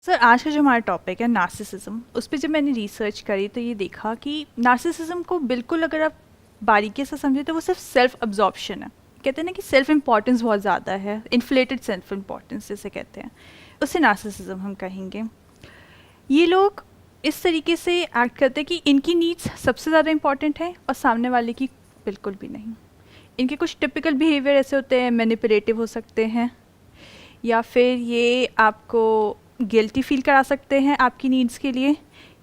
Sir आज का जो हमारा टॉपिक है नार्सिसिज्म, उस पर जब मैंने रिसर्च करी तो ये देखा कि नार्सिसिज्म को बिल्कुल अगर आप बारीकी से समझे तो वो सिर्फ सेल्फ अब्जॉर्प्शन है। कहते हैं ना कि सेल्फ इम्पॉर्टेंस बहुत ज़्यादा है, इन्फ्लेटेड सेल्फ इम्पॉर्टेंस जिसे कहते हैं, उसे नार्सिसिज्म हम कहेंगे। ये लोग इस तरीके से एक्ट करते हैं कि इनकी नीड्स सबसे ज़्यादा इम्पॉर्टेंट है और सामने वाले की बिल्कुल भी नहीं। इनके कुछ टिपिकल बिहेवियर ऐसे होते हैं, मैनिपुलेटिव हो सकते हैं, या फिर ये आपको गिल्टी फील करा सकते हैं आपकी नीड्स के लिए।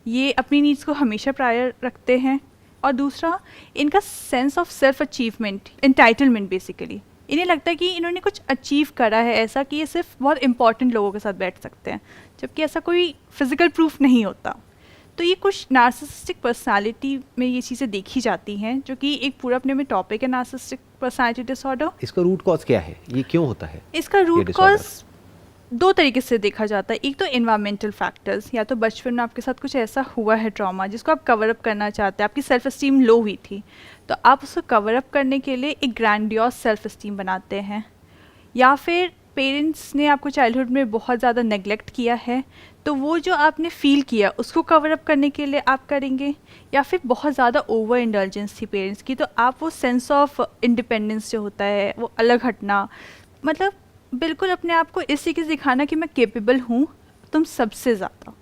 ये अपनी नीड्स को हमेशा प्रायर रखते हैं। और दूसरा, इनका sense of self achievement, entitlement basically, इन्हें लगता है कि इन्होंने कुछ अचीव करा है ऐसा कि ये सिर्फ बहुत इंपॉर्टेंट लोगों के साथ बैठ सकते हैं, जबकि ऐसा कोई फिजिकल प्रूफ नहीं होता। तो ये कुछ नार्सिसिस्टिक पर्सनालिटी में ये चीज़ें देखी जाती हैं, जो कि एक पूरा अपने में टॉपिक है नार्सिसिस्टिक पर्सनालिटी डिसऑर्डर। इसका रूट कॉज क्या है, ये क्यों होता है? इसका रूट कॉज दो तरीके से देखा जाता है। एक तो एनवायरमेंटल फैक्टर्स, या तो बचपन में आपके साथ कुछ ऐसा हुआ है ट्रॉमा जिसको आप कवर अप करना चाहते हैं, आपकी सेल्फ एस्टीम लो हुई थी तो आप उसको कवर अप करने के लिए एक ग्रैंडियोस सेल्फ एस्टीम बनाते हैं। या फिर पेरेंट्स ने आपको चाइल्डहुड में बहुत ज़्यादा नेग्लेक्ट किया है तो वो जो आपने फील किया उसको कवर अप करने के लिए आप करेंगे। या फिर बहुत ज़्यादा ओवर इंडल्जेंस थी पेरेंट्स की, तो आप वो सेंस ऑफ इंडिपेंडेंस जो होता है, वो अलग हटना, मतलब बिल्कुल अपने आप को इस तरीके से दिखाना कि मैं केपेबल हूँ तुम सबसे ज़्यादा।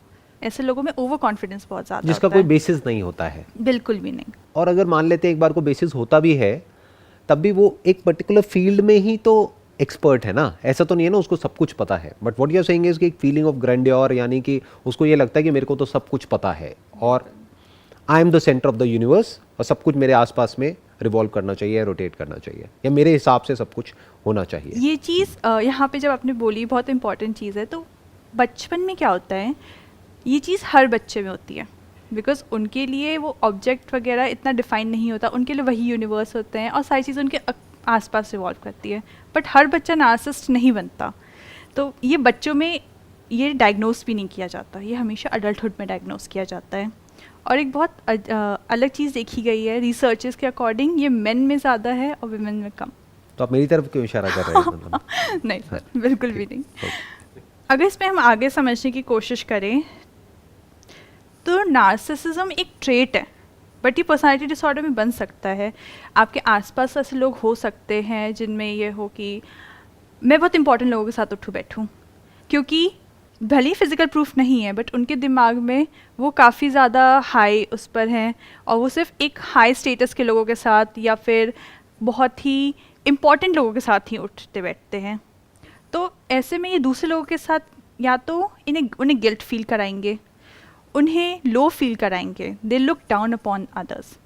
ऐसे लोगों में ओवर कॉन्फिडेंस बहुत ज़्यादा जिसका होता है, कोई बेसिस नहीं होता है। बिल्कुल भी नहीं। और अगर मान लेते हैं एक बार को बेसिस होता भी है, तब भी वो एक पर्टिकुलर फील्ड में ही तो एक्सपर्ट है ना, ऐसा तो नहीं है ना उसको सब कुछ पता है। But what you are saying is कि एक फीलिंग ऑफ ग्रैंडियोर, यानी कि उसको ये लगता है कि मेरे को तो सब कुछ पता है और I am the centre of the universe और सब कुछ मेरे आसपास में रिवॉल्व करना चाहिए, रोटेट करना चाहिए, या मेरे हिसाब से सब कुछ होना चाहिए। ये चीज़ यहाँ पे जब आपने बोली बहुत इंपॉर्टेंट चीज़ है। तो बचपन में क्या होता है, ये चीज़ हर बच्चे में होती है, बिकॉज उनके लिए वो ऑब्जेक्ट वगैरह इतना डिफाइन नहीं होता, उनके लिए वही यूनिवर्स होते हैं और सारी चीज़ें उनके आसपास रिवॉल्व करती है। बट हर बच्चा नार्सिसिस्ट नहीं बनता, तो ये बच्चों में ये डायग्नोस भी नहीं किया जाता, ये हमेशा अडल्टहुड में डायग्नोस किया जाता है। और एक बहुत अलग चीज़ देखी गई है रिसर्चेस के अकॉर्डिंग, ये मेन में ज़्यादा है और वुमेन में कम। तो आप मेरी तरफ क्यों इशारा कर रहे हैं? मतलब नहीं सर, बिल्कुल भी नहीं। अगर इसमें हम आगे समझने की कोशिश करें तो नार्सिसिज्म एक ट्रेट है, बट ये पर्सनालिटी डिसऑर्डर में बन सकता है। आपके आसपास ऐसे लोग हो सकते हैं जिनमें ये हो कि मैं बहुत इंपॉर्टेंट लोगों के साथ उठूँ बैठूँ, क्योंकि भले ही फिज़िकल प्रूफ नहीं है बट उनके दिमाग में वो काफ़ी ज़्यादा हाई उस पर हैं और वो सिर्फ एक हाई स्टेटस के लोगों के साथ या फिर बहुत ही इम्पॉर्टेंट लोगों के साथ ही उठते बैठते हैं। तो ऐसे में ये दूसरे लोगों के साथ या तो उन्हें गिल्ट फील कराएंगे, उन्हें लो फील कराएंगे, they look down upon others.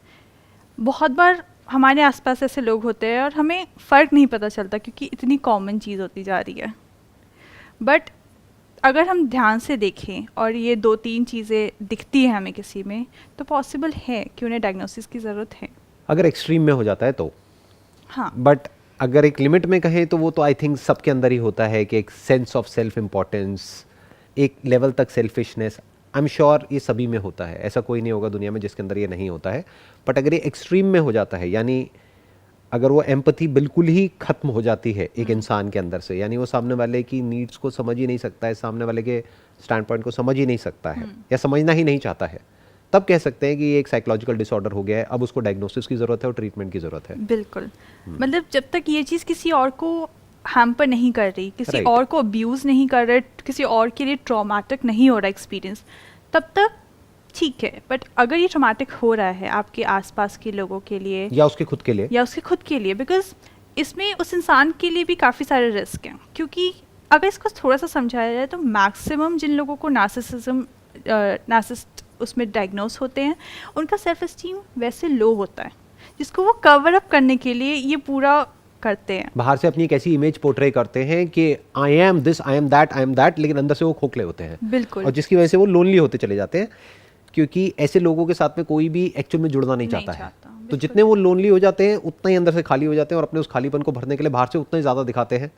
बहुत बार हमारे आसपास ऐसे लोग होते हैं और हमें फ़र्क नहीं पता चलता क्योंकि इतनी कॉमन चीज़ होती जा रही है। बट अगर हम ध्यान से देखें और ये 2-3 चीज़ें दिखती हैं हमें किसी में, तो पॉसिबल है कि उन्हें डायग्नोसिस की ज़रूरत है। अगर एक्सट्रीम में हो जाता है तो हाँ, बट अगर एक लिमिट में कहें तो वो तो आई थिंक सबके अंदर ही होता है कि एक सेंस ऑफ सेल्फ इम्पोर्टेंस, एक लेवल तक सेल्फिशनेस, आई एम श्योर ये सभी में होता है। ऐसा कोई नहीं होगा दुनिया में जिसके अंदर ये नहीं होता है। बट अगर ये एक्सट्रीम में हो जाता है, यानी अगर वो एम्पैथी बिल्कुल ही खत्म हो जाती है एक इंसान के अंदर से, यानी वो सामने वाले की नीड्स को समझ ही नहीं सकता है, सामने वाले के स्टैंड पॉइंट को समझ ही नहीं सकता है या समझना ही नहीं चाहता है, तब कह सकते हैं कि ये एक साइकोलॉजिकल डिसऑर्डर हो गया है। अब उसको डायग्नोसिस की ज़रूरत है और ट्रीटमेंट की ज़रूरत है। बिल्कुल। मतलब जब तक ये चीज़ किसी और को हैम्पर नहीं कर रही, किसी Right. और को अब्यूज़ नहीं कर रहे, किसी और के लिए ट्रॉमेटिक नहीं हो रहा एक्सपीरियंस, तब तक ठीक है। बट अगर ये ट्रॉमेटिक हो रहा है आपके आसपास के लोगों के लिए या उसके खुद के लिए, बिकॉज इसमें उस इंसान के लिए भी काफ़ी सारे रिस्क हैं। क्योंकि अगर इसको थोड़ा सा समझाया जाए तो मैक्सिमम जिन लोगों को नार्सिसिस्ट उसमें डायग्नोस होते हैं, उनका सेल्फ एस्टीम वैसे लो होता है जिसको वो कवर अप करने के लिए ये पूरा करते हैं। बाहर से अपनी एक ऐसी इमेज पोर्ट्रे करते हैं कि I am this, I am that, लेकिन अंदर से वो खोखले होते हैं। बिल्कुल। और जिसकी वजह से वो लोनली होते चले जाते हैं, क्योंकि ऐसे लोगों के साथ में कोई भी एक्चुअल में जुड़ना नहीं चाहता है। तो जितने वो लोनली हो जाते हैं उतना ही अंदर से खाली हो जाते हैं और अपने उस खालीपन को भरने के लिए बाहर से उतना ही ज़्यादा दिखाते हैं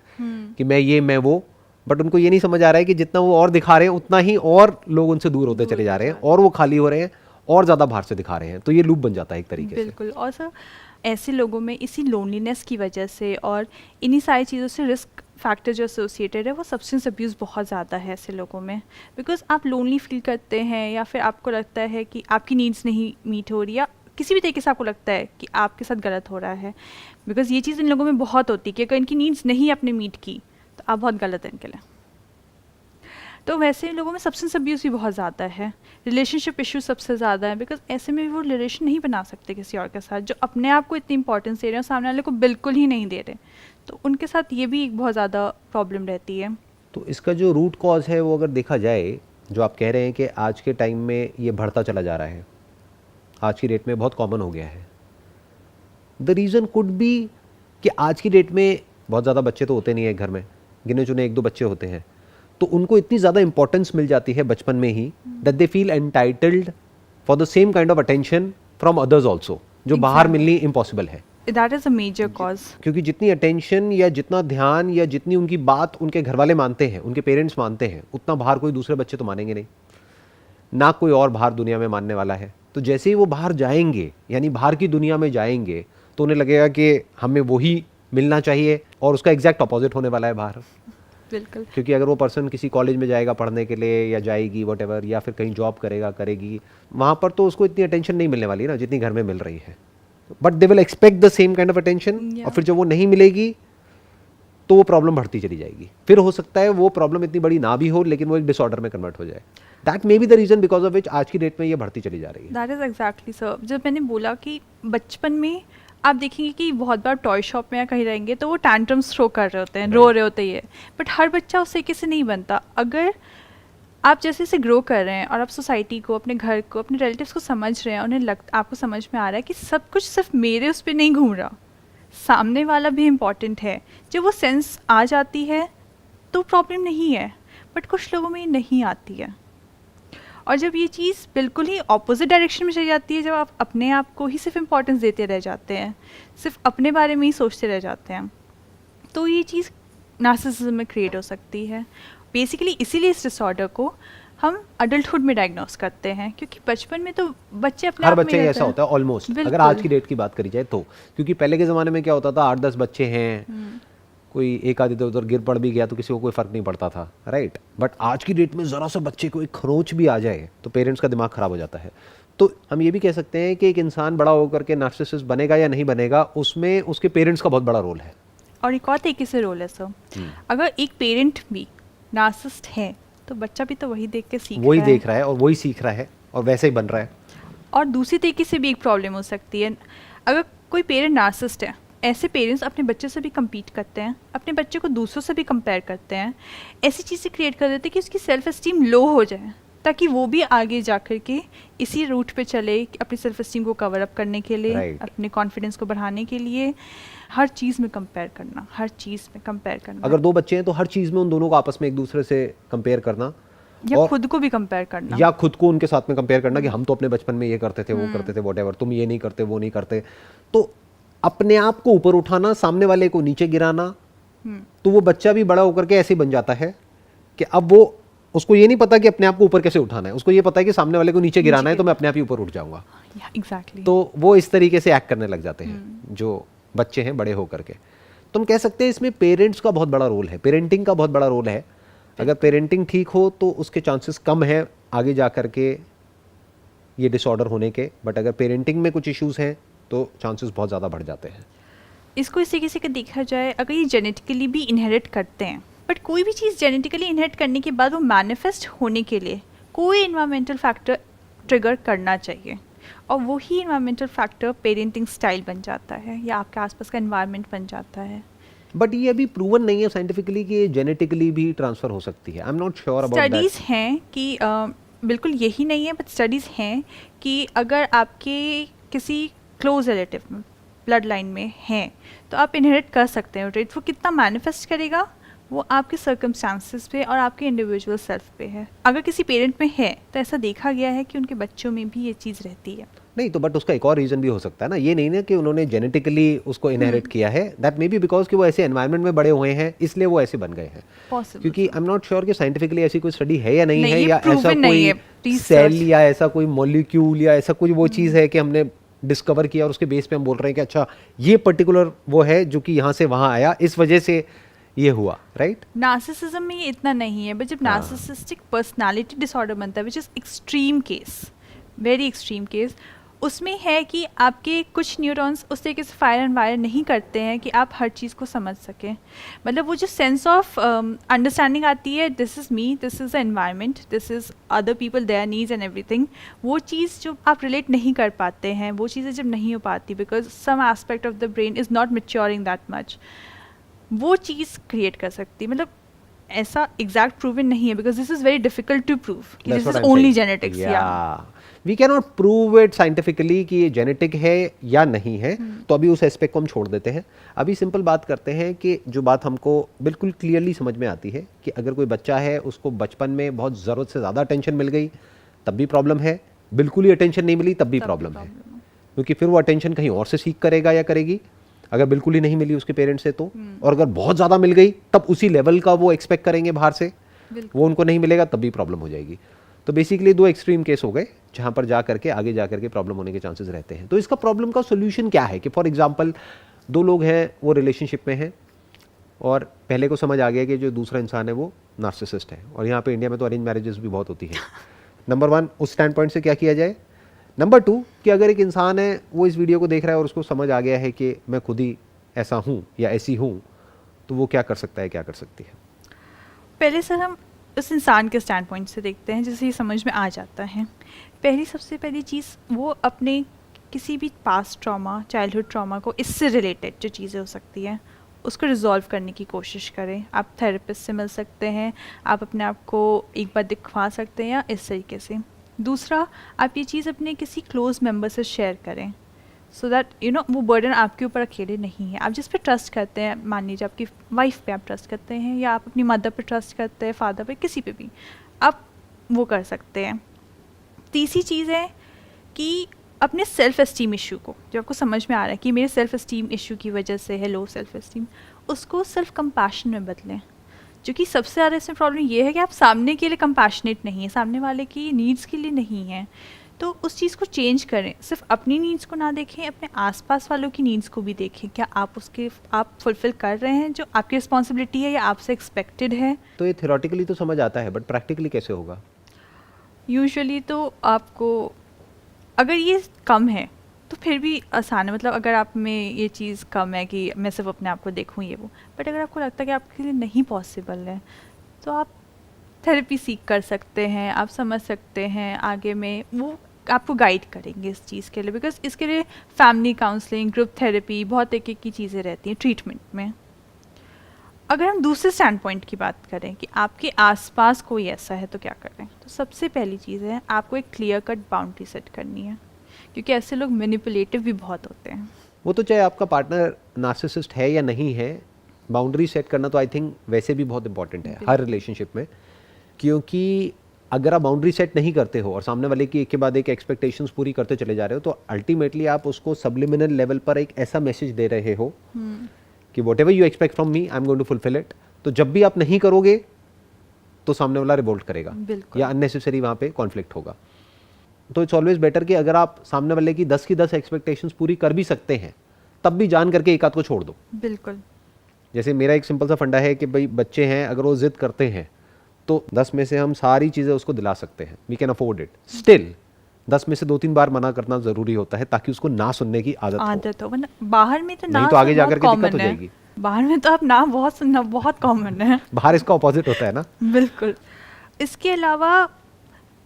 कि मैं ये, मैं वो। बट उनको ये नहीं समझ आ रहा है कि जितना वो और दिखा रहे हैं उतना ही और लोग उनसे दूर होते चले जा रहे हैं और वो खाली हो रहे हैं और ज़्यादा बाहर से दिखा रहे हैं। तो ये लूप बन जाता है एक तरीके से। बिल्कुल। और सर ऐसे लोगों में इसी लोनलीनेस की वजह से और इन्हीं सारी चीज़ों से रिस्क फैक्टर जो एसोसिएटेड है वो सब्सटेंस अब्यूज़ बहुत ज़्यादा है ऐसे लोगों में, बिकॉज आप लोनली फील करते हैं या फिर आपको लगता है कि आपकी नीड्स नहीं मीट हो रही, या किसी भी तरीके से आपको लगता है कि आपके साथ गलत हो रहा है, बिकॉज ये चीज़ इन लोगों में बहुत होती है कि अगर इनकी नीड्स नहीं आपने मीट की तो आप बहुत गलत हैं इनके लिए। तो वैसे इन लोगों में सब्सटेंस अब्यूज़ भी बहुत ज़्यादा है, रिलेशनशिप इशू सबसे ज़्यादा है, बिकॉज ऐसे में वो रिलेशन नहीं बना सकते किसी और के साथ जो अपने आप को इतनी इंपॉर्टेंस दे रहे हैं और सामने वाले को बिल्कुल ही नहीं दे रहे, तो उनके साथ ये भी एक बहुत ज़्यादा प्रॉब्लम रहती है। तो इसका जो रूट कॉज है वो अगर देखा जाए, जो आप कह रहे हैं कि आज के टाइम में ये बढ़ता चला जा रहा है, आज की डेट में बहुत कॉमन हो गया है, द रीज़न कुड बी कि आज की डेट में बहुत ज़्यादा बच्चे तो होते नहीं है घर में, गिने चुने एक दो बच्चे होते हैं, तो उनको इतनी ज़्यादा इंपॉर्टेंस मिल जाती है बचपन में ही that they feel entitled for the same kind of attention from others also, जो बाहर मिलनी इम्पॉसिबल है। That is a major cause, क्योंकि जितनी अटेंशन या जितना ध्यान या जितनी उनकी बात उनके घर वाले मानते हैं, उनके पेरेंट्स मानते हैं, उतना बाहर कोई दूसरे बच्चे तो मानेंगे नहीं, ना कोई और बाहर दुनिया में मानने वाला है। तो जैसे ही वो बाहर जाएंगे, यानी बाहर की दुनिया में जाएंगे, तो उन्हें लगेगा कि हमें वही मिलना चाहिए, और उसका एग्जैक्ट अपोजिट होने वाला है बाहर। बिल्कुल, क्योंकि अगर वो पर्सन किसी कॉलेज में जाएगा पढ़ने के लिए या जाएगी वॉटेवर, या फिर कहीं जॉब करेगा करेगी, वहाँ पर तो उसको इतनी अटेंशन नहीं मिलने वाली ना जितनी घर में मिल रही है, but they will expect the same kind of attention. और फिर जब वो नहीं मिलेगी तो वो प्रॉब्लम बढ़ती चली जाएगी। फिर हो सकता है वो प्रॉब्लम इतनी बड़ी ना भी हो, लेकिन वो एक डिसऑर्डर में कन्वर्ट हो जाए। That may be the reason because of which आज की डेट में ये बढ़ती चली जा रही है। That is exactly sir. जब मैंने बोला कि बचपन में आप देखेंगे कि बहुत बार टॉय शॉप में या कहीं रहेंगे तो वो टैंट्रम्स थ्रो कर रहे होते हैं, रो रहे होते हैं, बट हर बच्चा उस तरीके से नहीं बनता। अगर आप जैसे जैसे ग्रो कर रहे हैं और आप सोसाइटी को, अपने घर को, अपने रिलेटिव्स को समझ रहे हैं, उन्हें आपको समझ में आ रहा है कि सब कुछ सिर्फ मेरे उस पर नहीं घूम रहा, सामने वाला भी इम्पॉर्टेंट है, जब वो सेंस आ जाती है तो प्रॉब्लम नहीं है, बट कुछ लोगों में ये नहीं आती है। और जब ये चीज़ बिल्कुल ही ऑपोजिट डायरेक्शन में चली जाती है, जब आप अपने आप को ही सिर्फ इम्पोर्टेंस देते रह जाते हैं, सिर्फ अपने बारे में ही सोचते रह जाते हैं, तो ये चीज़ नार्सिसिज्म में क्रिएट हो सकती है। बेसिकली इसीलिए इस डिसऑर्डर को हम अडल्टहुड में डायग्नोस करते हैं, क्योंकि बचपन में तो बच्चे अपने हर आप में बच्चे रहते ऐसा हैं। होता है ऑलमोस्ट, अगर बिल्कुल। आज की डेट की बात करी जाए तो। क्योंकि पहले के ज़माने में क्या होता था, 8-10 बच्चे हैं, कोई एक आध इधर उधर गिर पड़ भी गया तो किसी को कोई फर्क नहीं पड़ता था, राइट। बट आज की डेट में ज़रा सा बच्चे को एक खरोच भी आ जाए तो पेरेंट्स का दिमाग ख़राब हो जाता है। तो हम ये भी कह सकते हैं कि एक इंसान बड़ा होकर के नार्सिसिस्ट बनेगा या नहीं बनेगा, उसमें उसके पेरेंट्स का बहुत बड़ा रोल है। और एक और तरीके से रोल है सर, अगर एक पेरेंट भी नार्सिसिस्ट है तो बच्चा भी तो वही देख के सीख वही रहा है। देख रहा है और वही सीख रहा है और वैसे ही बन रहा है। और दूसरी तरीके से भी एक प्रॉब्लम हो सकती है, अगर कोई पेरेंट नार्सिसिस्ट है, ऐसे पेरेंट्स अपने बच्चे से भी compete करते हैं, अपने बच्चे को दूसरों से भी कंपेयर करते हैं, ऐसी चीज़ें क्रिएट कर देते हैं कि उसकी सेल्फ एस्टीम लो हो जाए, ताकि वो भी आगे जा कर के इसी रूट पे चले कि अपनी सेल्फ एस्टीम को कवर अप करने के लिए, Right. अपने कॉन्फिडेंस को बढ़ाने के लिए हर चीज़ में कंपेयर करना, हर चीज़ में कंपेयर करना, अगर दो बच्चे हैं तो हर चीज़ में उन दोनों को आपस में एक दूसरे से कंपेयर करना, या और खुद को भी कंपेयर करना, या खुद को उनके साथ में कंपेयर करना कि हम तो अपने बचपन में ये करते थे, वो करते थे, वॉटेवर, तुम ये नहीं करते, वो नहीं करते। तो अपने आप को ऊपर उठाना, सामने वाले को नीचे गिराना, तो वो बच्चा भी बड़ा होकर के ऐसे ही बन जाता है कि अब वो, उसको ये नहीं पता कि अपने आप को ऊपर कैसे उठाना है, उसको ये पता है कि सामने वाले को नीचे गिराना है तो मैं अपने आप ही ऊपर उठ जाऊंगा। एग्जैक्टली। तो वो इस तरीके से एक्ट करने लग जाते हैं जो बच्चे हैं बड़े होकर के। तो हम कह सकते हैं इसमें पेरेंट्स का बहुत बड़ा रोल है, पेरेंटिंग का बहुत बड़ा रोल है। अगर पेरेंटिंग ठीक हो तो उसके चांसेस कम है आगे जा कर के ये डिसऑर्डर होने के, बट अगर पेरेंटिंग में कुछ इश्यूज हैं तो चांसेस बहुत ज़्यादा बढ़ जाते हैं। इसको इस तरीके से देखा जाए, अगर ये जेनेटिकली भी इनहेरिट करते हैं, बट कोई भी चीज़ जेनेटिकली इनहेरिट करने के बाद वो मैनिफेस्ट होने के लिए कोई इन्वायरमेंटल फैक्टर ट्रिगर करना चाहिए, और वही इन्वायरमेंटल फैक्टर पेरेंटिंग स्टाइल बन जाता है या आपके आसपास का इन्वायरमेंट बन जाता है। बट ये अभी प्रूवन नहीं है साइंटिफिकली कि ये जेनेटिकली भी ट्रांसफर हो सकती है। I am not sure about that. Studies हैं कि बिल्कुल यही नहीं है, बट स्टडीज़ हैं कि अगर आपके किसी क्लोज रिलेटिव में ब्लड लाइन में हैं तो आप इनहेरिट कर सकते हैं ट्रेट। वो कितना मैनिफेस्ट करेगा वो आपके सर्कमस्टांसेस पे और आपके इंडिविजुअल सेल्फ पे है। अगर किसी पेरेंट में है तो ऐसा देखा गया है कि उनके बच्चों में भी ये चीज़ रहती है। नहीं तो बट उसका एक और रीज़न भी हो सकता है ना, ये नहीं ना कि उन्होंने जेनेटिकली उसको इनहेरिट किया है, दैट मे बी बिकॉज कि वो ऐसे एनवायरनमेंट में बड़े हुए हैं इसलिए वो ऐसे बन गए हैं। Possible. क्योंकि आई एम नॉट श्योर कि साइंटिफिकली ऐसी कोई स्टडी है या नहीं नहीं, है, ये या proven ऐसा नहीं है, कोई research। सेल या ऐसा कोई मॉलिक्यूल या ऐसा कुछ वो चीज़ है कि हमने डिस्कवर किया और उसके बेस पे हम बोल रहे हैं कि अच्छा ये पर्टिकुलर वो है जो कि यहाँ से वहाँ आया, इस वजह से ये हुआ, राइट? नार्सिसिज्म में ये इतना नहीं है, बट जब हाँ। नार्सिसिस्टिक पर्सनालिटी डिसऑर्डर बनता है, which is extreme case, very extreme case, उसमें है कि आपके कुछ न्यूरॉन्स उस तरीके से फायर एंड वायर नहीं करते हैं कि आप हर चीज़ को समझ सकें. मतलब वो जो सेंस ऑफ अंडरस्टैंडिंग आती है, this is me, this is the environment, this is other people, there needs and everything, वो चीज़ जो आप रिलेट नहीं कर पाते हैं, वो चीज़ें जब नहीं हो पाती because some aspect of the brain is not maturing that much, वो चीज़ क्रिएट कर सकती है. मतलब ऐसा एग्जैक्ट प्रूवन नहीं है because this is very difficult to prove कि That's this what is I'm only saying. Genetics. Yeah. We cannot prove it scientifically कि ये जेनेटिक है या नहीं है, तो अभी उस एस्पेक्ट को हम छोड़ देते हैं. अभी सिंपल बात करते हैं कि जो बात हमको बिल्कुल क्लियरली समझ में आती है कि अगर कोई बच्चा है, उसको बचपन में बहुत ज़रूरत से ज़्यादा अटेंशन मिल गई तब भी प्रॉब्लम है, बिल्कुल ही अटेंशन नहीं मिली तब भी प्रॉब्लम है, क्योंकि फिर वो अटेंशन कहीं और से सीख करेगा या करेगी. अगर बिल्कुल ही नहीं मिली उसके पेरेंट्स से तो, और अगर बहुत ज़्यादा मिल गई तब उसी लेवल का वो एक्सपेक्ट करेंगे बाहर से, वो उनको नहीं मिलेगा तब भी प्रॉब्लम हो जाएगी. तो बेसिकली दो एक्सट्रीम केस हो गए जहाँ पर जा करके आगे जा करके प्रॉब्लम होने के चांसेस रहते हैं. तो इसका प्रॉब्लम का सोल्यूशन क्या है कि फॉर एग्जांपल दो लोग हैं, वो रिलेशनशिप में हैं और पहले को समझ आ गया कि जो दूसरा इंसान है वो नार्सिसिस्ट है, और यहाँ पे इंडिया में तो अरेंज मैरिजेस भी बहुत होती हैं. नंबर 1 उस स्टैंड पॉइंट से क्या किया जाए. नंबर 2 कि अगर एक इंसान है वो इस वीडियो को देख रहा है और उसको समझ आ गया है कि मैं खुद ही ऐसा हूँ या ऐसी हूँ, तो वो क्या कर सकता है, क्या कर सकती है. पहले सर हम उस इंसान के स्टैंड पॉइंट से देखते हैं जिससे ये समझ में आ जाता है. सबसे पहली चीज़ वो अपने किसी भी पास्ट ट्रॉमा, चाइल्डहुड ट्रॉमा को, इससे रिलेटेड जो चीज़ें हो सकती हैं उसको रिजॉल्व करने की कोशिश करें. आप थेरेपिस्ट से मिल सकते हैं, आप अपने आप को एक बार दिखवा सकते हैं या इस तरीके से. दूसरा, आप ये चीज़ अपने किसी क्लोज मेंबर से शेयर करें सो दैट यू नो वो बर्डन आपके ऊपर अकेले नहीं है. आप जिस पे ट्रस्ट करते हैं, मान लीजिए आपकी वाइफ पे आप ट्रस्ट करते हैं या आप अपनी मदर पे ट्रस्ट करते हैं, फादर पे, किसी पे भी आप वो कर सकते हैं. तीसरी चीज़ है कि अपने सेल्फ एस्टीम इशू को, जो आपको समझ में आ रहा है कि मेरे सेल्फ एस्टीम इशू की वजह से है लो सेल्फ एस्टीम, उसको सेल्फ कंपैशन में बदलें. जो कि सबसे ज़्यादा इसमें प्रॉब्लम ये है कि आप सामने के लिए कंपैशनेट नहीं है, सामने वाले की नीड्स के लिए नहीं है. तो उस चीज़ को चेंज करें. सिर्फ अपनी नीड्स को ना देखें, अपने आसपास वालों की नीड्स को भी देखें. क्या आप फुलफिल कर रहे हैं जो आपकी रिस्पॉन्सिबिलिटी है या आपसे एक्सपेक्टेड है. तो ये थियोरेटिकली तो समझ आता है, बट प्रैक्टिकली कैसे होगा. यूजुअली तो आपको, अगर ये कम है तो फिर भी आसान है. मतलब अगर आप में ये चीज़ कम है कि मैं सिर्फ अपने आप को देखूँ ये वो, बट अगर आपको लगता है कि आपके लिए नहीं पॉसिबल है तो आप थेरेपी सीख कर सकते हैं. आप समझ सकते हैं आगे में वो आपको गाइड करेंगे इस चीज़ के लिए, बिकॉज इसके लिए फैमिली काउंसलिंग, ग्रुप थेरेपी, बहुत एक की चीज़ें रहती हैं ट्रीटमेंट में. अगर हम दूसरे स्टैंड पॉइंट की बात करें कि आपके आसपास कोई ऐसा है तो क्या करें, तो सबसे पहली चीज़ है आपको एक क्लियर कट बाउंड्री सेट करनी है, क्योंकि ऐसे लोग मैनिपुलेटिव भी बहुत होते हैं. वो तो चाहे आपका पार्टनर नार्सिसिस्ट है या नहीं है, बाउंड्री सेट करना तो आई थिंक वैसे भी बहुत इंपॉर्टेंट है हर रिलेशनशिप में. क्योंकि अगर आप बाउंड्री सेट नहीं करते हो और सामने वाले की एक के बाद एक एक्सपेक्टेशंस पूरी करते चले जा रहे हो, तो अल्टीमेटली आप उसको सबलिमिनल लेवल पर एक ऐसा मैसेज दे रहे हो कि whatever you expect from me, I am going to fulfil it. तो जब भी आप नहीं करोगे तो सामने वाला रिवोल्ट करेगा या अननेसेसरी वहाँ पे कॉन्फ्लिक्ट होगा. तो इट्स ऑलवेज बेटर कि अगर आप सामने वाले की 10 की 10 एक्सपेक्टेशंस पूरी कर भी सकते हैं, तब भी जान करके एक आध को छोड़ दो. बिल्कुल. जैसे मेरा एक सिंपल सा फंडा है कि भाई बच्चे हैं, अगर वो जिद करते हैं तो 10 में से हम सारी चीज़ें उसको दिला सकते हैं, we can afford it. Still 10 में से 2-3 बार मना करना ज़रूरी होता है ताकि उसको ना सुनने की आदत हो. वरना बाहर में तो ना, नहीं तो आगे जाकर के दिक्कत हो जाएगी. बाहर में तो आप ना बहुत सुनना बहुत कॉमन है. बाहर इसका ऑपोजिट होता है ना. बिल्कुल. इसके अलावा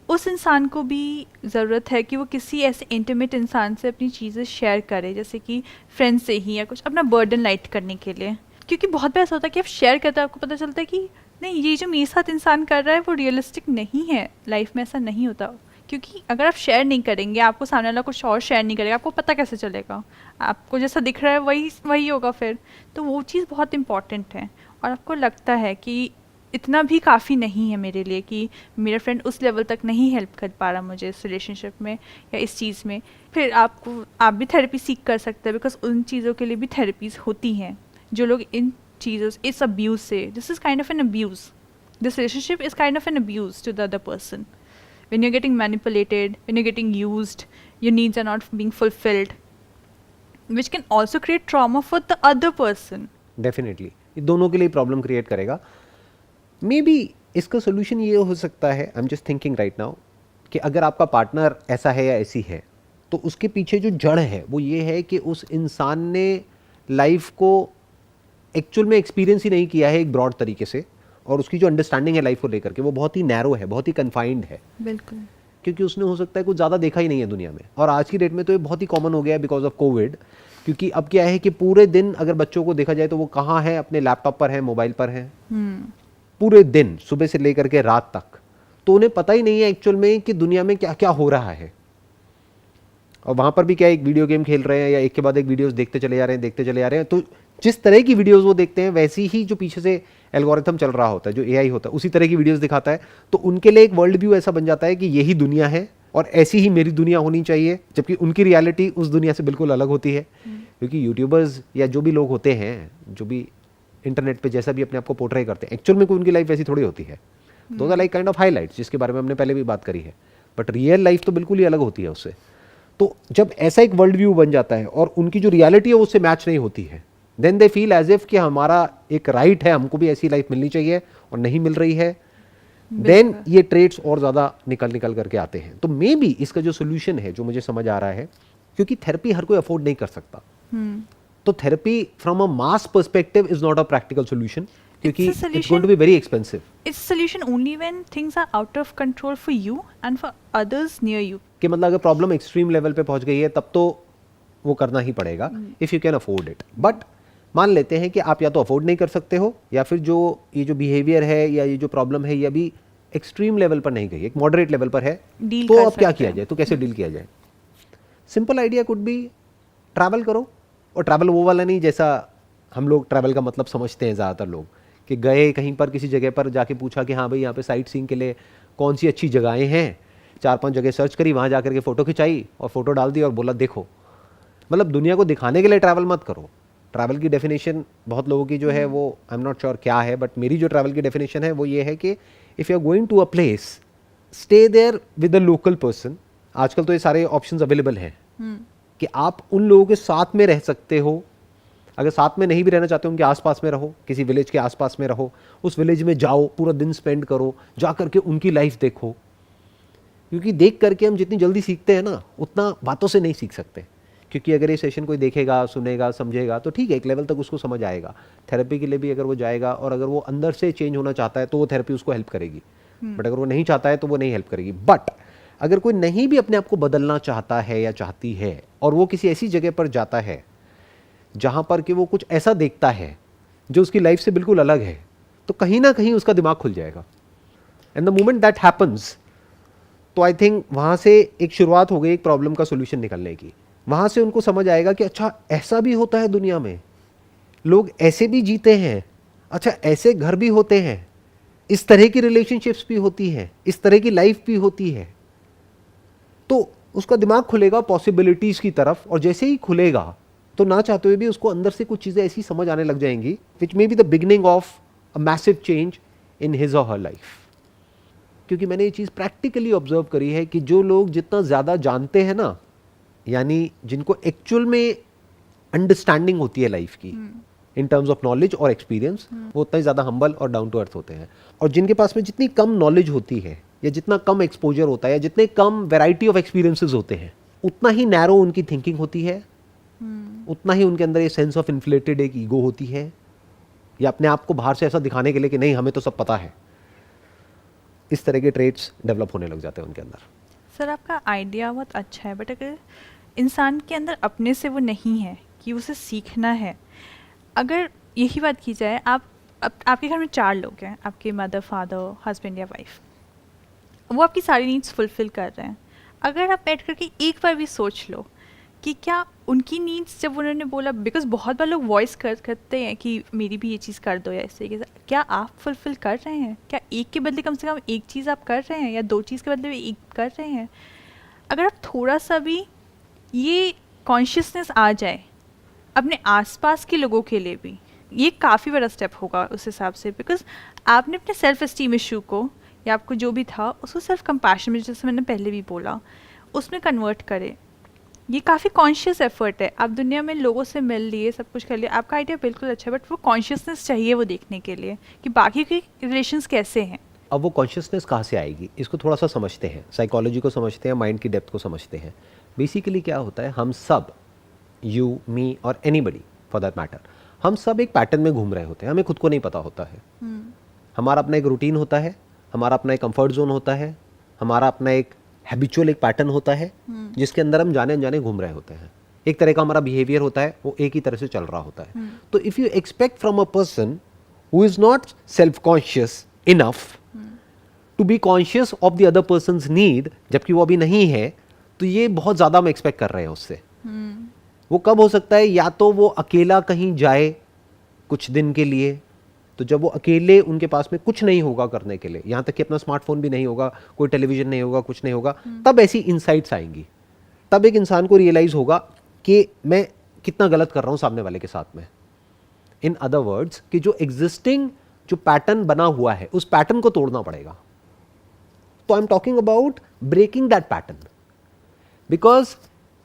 उस इंसान को भी ज़रूरत है कि वो किसी ऐसे इंटीमेट इंसान से अपनी चीज़ें शेयर करे, जैसे कि फ्रेंड से ही या कुछ, अपना बर्डन लाइट करने के लिए. क्योंकि बहुत बार ऐसा होता है कि आप शेयर करते हैं, आपको पता चलता है कि नहीं, ये जो मेरे साथ इंसान कर रहा है वो रियलिस्टिक नहीं है. लाइफ में ऐसा नहीं होता, क्योंकि अगर आप शेयर नहीं करेंगे, आपको सामने वाला कुछ और शेयर नहीं करेगा, आपको पता कैसे चलेगा. आपको जैसा दिख रहा है वही होगा फिर. तो वो चीज़ बहुत इंपॉर्टेंट है. और आपको लगता है कि इतना भी काफ़ी नहीं है मेरे लिए कि मेरा फ्रेंड उस लेवल तक नहीं हेल्प कर पा रहा मुझे इस रिलेशनशिप में या इस चीज़ में, फिर आप भी थेरेपी सीख कर सकते हैं. बिकॉज उन चीज़ों के लिए भी थेरेपीज़ होती हैं. जो लोग इन चीज़ों, इस अब्यूज़ से, this is kind of an abuse, this relationship is kind of an abuse to the other person. When you're getting manipulated, when you're getting used, your needs are not being fulfilled, which can also create trauma for the other person. Definitely. ये दोनों के लिए problem create करेगा। May be इसका solution ये हो सकता है, I am just thinking right now, कि अगर आपका पार्टनर ऐसा है या ऐसी है तो उसके पीछे जो जड़ है वो ये है कि उस इंसान ने लाइफ को एक्चुअल में एक्सपीरियंस ही नहीं किया है एक ब्रॉड तरीके से, और उसकी जो अंडरस्टैंडिंग है लाइफ को लेकर के वो बहुत ही नैरो है, बहुत ही कन्फाइंड है, बिल्कुल। क्योंकि उसने हो सकता है कुछ ज़्यादा देखा ही नहीं है दुनिया में। और आज की डेट में तो ये बहुत ही कॉमन हो गया है बिकॉज ऑफ कोविड, क्योंकि अब क्या है कि पूरे दिन अगर बच्चों को देखा जाए तो वो कहाँ है, अपने लैपटॉप पर है, मोबाइल पर है, पूरे दिन सुबह से लेकर के रात तक। तो उन्हें पता ही नहीं है एक्चुअल में कि दुनिया में क्या क्या हो रहा है। और वहाँ पर भी क्या एक वीडियो गेम खेल रहे हैं या एक के बाद एक वीडियोस देखते चले जा रहे हैं, देखते चले जा रहे हैं। तो जिस तरह की वीडियोस वो देखते हैं वैसी ही जो पीछे से एल्गोरिथम चल रहा होता है, जो एआई होता है, उसी तरह की वीडियोस दिखाता है। तो उनके लिए एक वर्ल्ड व्यू ऐसा बन जाता है कि यही दुनिया है और ऐसी ही मेरी दुनिया होनी चाहिए, जबकि उनकी रियलिटी उस दुनिया से बिल्कुल अलग होती है। क्योंकि यूट्यूबर्स या जो भी लोग होते हैं, जो भी इंटरनेट पे जैसा भी अपने आप को पोर्ट्रे करते हैं, एक्चुअल में कोई उनकी लाइफ वैसी थोड़ी होती है। Those are like kind of highlights, जिसके बारे में हमने पहले भी बात करी है। बट रियल लाइफ तो बिल्कुल ही अलग होती है उससे। तो जब ऐसा एक वर्ल्ड व्यू बन जाता है और उनकी जो रियलिटी है उससे मैच नहीं होती है, then they feel as if कि हमारा एक राइट है, हमको भी ऐसी लाइफ मिलनी चाहिए और नहीं मिल रही है। देन ये ट्रेड्स और ज़्यादा निकल करके आते हैं। तो मे बी इसका जो सोल्यूशन है, जो मुझे समझ आ रहा है, क्योंकि थेरेपी हर कोई अफोर्ड नहीं कर सकता, तो therapy from a mass perspective is not a practical solution, क्योंकि it's going to be very expensive. It's a solution only when things are out of control for you and for others near you. कि मतलब अगर problem extreme level पे पहुंच गई है तब तो वो करना ही पड़ेगा, if you can afford it. But मान लेते हैं कि आप या तो अफोर्ड नहीं कर सकते हो, या फिर जो ये जो बिहेवियर है या ये जो प्रॉब्लम है ये अभी एक्सट्रीम लेवल पर नहीं गई, एक मॉडरेट लेवल पर है, Deal तो कर अब क्या सकते किया हैं। जाए, तो कैसे डील किया जाए? Simple idea could be travel करो। और ट्रैवल वो वाला नहीं जैसा हम लोग ट्रैवल का मतलब समझते हैं ज़्यादातर लोग, कि गए कहीं पर किसी जगह पर जाके पूछा कि हाँ भाई यहाँ पे साइट सीइंग के लिए कौन सी अच्छी जगहें हैं, 4-5 जगह सर्च करी, वहाँ जा करके फ़ोटो खिंचाई और फोटो डाल दी और बोला देखो। मतलब दुनिया को दिखाने के लिए ट्रैवल मत करो। ट्रैवल की डेफिनेशन बहुत लोगों की जो है वो आई एम नॉट श्योर क्या है, बट मेरी जो ट्रैवल की डेफिनेशन है वो ये है कि if you are going to a place, stay there with a local person. आजकल तो ये सारे ऑप्शंस अवेलेबल हैं कि आप उन लोगों के साथ में रह सकते हो। अगर साथ में नहीं भी रहना चाहते हो, उनके आसपास में रहो, किसी विलेज के आसपास में रहो, उस विलेज में जाओ, पूरा दिन स्पेंड करो, जा करके उनकी लाइफ देखो। क्योंकि देख करके हम जितनी जल्दी सीखते हैं ना, उतना बातों से नहीं सीख सकते। क्योंकि अगर ये सेशन कोई देखेगा, सुनेगा, समझेगा तो ठीक है, एक लेवल तक उसको समझ आएगा। थेरेपी के लिए भी अगर वो जाएगा और अगर वो अंदर से चेंज होना चाहता है तो वो थेरेपी उसको हेल्प करेगी, बट अगर वो नहीं चाहता है तो वो नहीं हेल्प करेगी। बट अगर कोई नहीं भी अपने आप को बदलना चाहता है या चाहती है और वो किसी ऐसी जगह पर जाता है जहाँ पर कि वो कुछ ऐसा देखता है जो उसकी लाइफ से बिल्कुल अलग है, तो कहीं ना कहीं उसका दिमाग खुल जाएगा। And the moment that happens, तो आई थिंक वहाँ से एक शुरुआत हो गई एक प्रॉब्लम का सोल्यूशन निकलने की। वहाँ से उनको समझ आएगा कि अच्छा ऐसा भी होता है दुनिया में, लोग ऐसे भी जीते हैं, अच्छा ऐसे घर भी होते हैं, इस तरह की रिलेशनशिप्स भी होती हैं, इस तरह की लाइफ भी होती है। तो उसका दिमाग खुलेगा पॉसिबिलिटीज़ की तरफ, और जैसे ही खुलेगा तो ना चाहते हुए भी उसको अंदर से कुछ चीज़ें ऐसी समझ आने लग जाएंगी which may be the beginning of a massive change in his or her life. क्योंकि मैंने ये चीज़ प्रैक्टिकली ऑब्जर्व करी है कि जो लोग जितना ज़्यादा जानते हैं ना, यानी जिनको एक्चुअल में अंडरस्टैंडिंग होती है लाइफ की इन टर्म्स ऑफ नॉलेज और एक्सपीरियंस, वो उतना ही ज़्यादा हम्बल और डाउन टू अर्थ होते हैं। और जिनके पास में जितनी कम नॉलेज होती है या जितना कम एक्सपोजर होता है या जितने कम वैरायटी ऑफ एक्सपीरियंसेस होते हैं, उतना ही नैरो उनकी थिंकिंग होती है, उतना ही उनके अंदर ये सेंस ऑफ इन्फ्लेटेड एक ईगो होती है, या अपने आप को बाहर से ऐसा दिखाने के लिए कि नहीं हमें तो सब पता है। इस तरह के ट्रेट्स डेवलप होने लग जाते हैं उनके अंदर। सर आपका आइडिया बहुत अच्छा है, बट अगर इंसान के अंदर अपने से वो नहीं है कि उसे सीखना है, अगर यही बात की जाए, आपके घर में 4 लोग हैं, आपके मदर, फादर, हस्बैंड या वाइफ, वो आपकी सारी नीड्स फुलफिल कर रहे हैं। अगर आप बैठ करके एक बार भी सोच लो कि क्या उनकी नीड्स, जब उन्होंने बोला, बिकॉज बहुत बार लोग वॉइस करते हैं कि मेरी भी ये चीज़ कर दो या इस तरीके से, क्या आप फुलफिल कर रहे हैं? क्या एक के बदले कम से कम एक चीज़ आप कर रहे हैं, या 2 चीज़ के बदले एक कर रहे हैं? अगर आप थोड़ा सा भी ये कॉन्शियसनेस आ जाए अपने आसपास के लोगों के लिए भी, ये काफ़ी बड़ा स्टेप होगा उस हिसाब से। बिकॉज आपने अपने सेल्फ एस्टीम इशू को, या आपको जो भी था उसको सेल्फ कंपैशन में, जैसे मैंने पहले भी बोला, उसमें कन्वर्ट करे। ये काफ़ी कॉन्शियस एफर्ट है। आप दुनिया में लोगों से मिल लिए, सब कुछ कर लिया, आपका आइडिया बिल्कुल अच्छा है, बट वो कॉन्शियसनेस चाहिए वो देखने के लिए कि बाकी के रिलेशंस कैसे हैं। अब वो कॉन्शियसनेस कहाँ से आएगी, इसको थोड़ा सा समझते हैं, साइकोलॉजी को समझते हैं, माइंड की डेप्थ को समझते हैं। बेसिकली क्या होता है, हम सब, यू, मी और एनीबडी फॉर दैट मैटर, हम सब एक पैटर्न में घूम रहे होते हैं, हमें खुद को नहीं पता होता है। हमारा अपना एक रूटीन होता है, हमारा अपना एक कंफर्ट जोन होता है, हमारा अपना एक हैबिचुअल एक पैटर्न होता है जिसके अंदर हम जाने अनजाने घूम रहे होते हैं। एक तरह का हमारा बिहेवियर होता है, वो एक ही तरह से चल रहा होता है। तो if you expect from a person who is not self conscious enough to be conscious of the other person's need, जबकि वो अभी नहीं है, तो ये बहुत ज़्यादा हम एक्सपेक्ट कर रहे हैं उससे। वो कब हो सकता है, या तो वो अकेला कहीं जाए कुछ दिन के लिए, तो जब वो अकेले, उनके पास में कुछ नहीं होगा करने के लिए, यहाँ तक कि अपना स्मार्टफोन भी नहीं होगा, कोई टेलीविजन नहीं होगा, कुछ नहीं होगा, तब ऐसी इनसाइट्स आएंगी। तब एक इंसान को रियलाइज होगा कि मैं कितना गलत कर रहा हूँ सामने वाले के साथ में। इन अदर वर्ड्स, कि जो एग्जिस्टिंग जो पैटर्न बना हुआ है, उस पैटर्न को तोड़ना पड़ेगा। तो I am talking about breaking that pattern, because